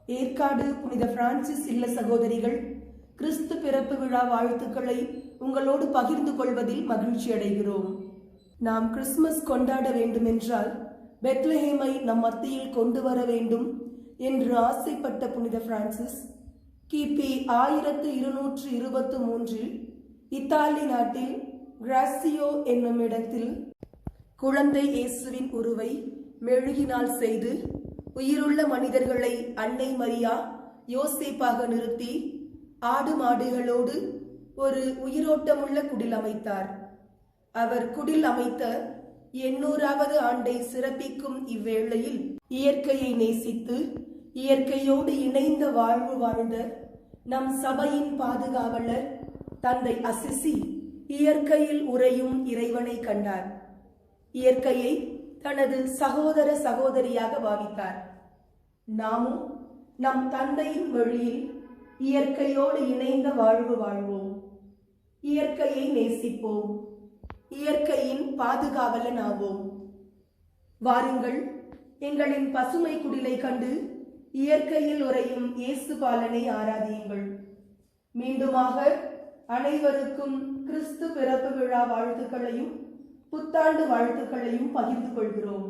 ஏற்காடு புனித பிரான்சிஸ் இல்ல சகோதரிகள் கிறிஸ்து பிறப்பு விழா வாழ்த்துக்களை உங்களோடு பகிர்ந்து கொள்வதில் மகிழ்ச்சி அடைகிறோம். நாம் கிறிஸ்துமஸ் கொண்டாட வேண்டுமென்றால் பெத்லஹேமை நம் மத்தியில் கொண்டு வர வேண்டும் என்று ஆசைப்பட்ட புனித பிரான்சிஸ் கிபி 1223 இத்தாலி நாட்டில் கிராசியோ என்னும் இடத்தில் குழந்தை இயேசுவின் உருவை மெழுகினால் செய்து உயிருள்ள மனிதர்களை அன்னை மரியா யோசேப்பாக நிறுத்தி ஆடு மாடுகளோடு ஒரு உயிரோட்டமுள்ள குடில் அமைத்தார். அவர் குடில் அமைத்த 800வது ஆண்டை சிறப்பிக்கும் இவ்வேளையில் இயற்கையை நேசித்து இயற்கையோடு இணைந்த வாழ்வு வாழ்ந்த நம் சபையின் பாதுகாவலர் தந்தை அசிசி இயற்கையில் உறையும் இறைவனை கண்டார். இயற்கையை தனது சகோதர சகோதரியாக பாவித்தார். நாமும் நம் தந்தையின் வழியில் இயற்கையோடு இணைந்த வாழ்வு வாழ்வோம். இயற்கையை நேசிப்போம். இயற்கையின் பாதுகாவலன் ஆவோம். வாருங்கள், எங்களின் பசுமை குடிலை கண்டு இயற்கையில் உறையும் இயேசு பாலனை ஆராதியுங்கள். மீண்டுமாக அனைவருக்கும் கிறிஸ்து பிறப்பு விழா வாழ்த்துக்களையும் புத்தாண்டு வாழ்த்துக்களையும் பகிர்ந்து கொள்கிறோம்.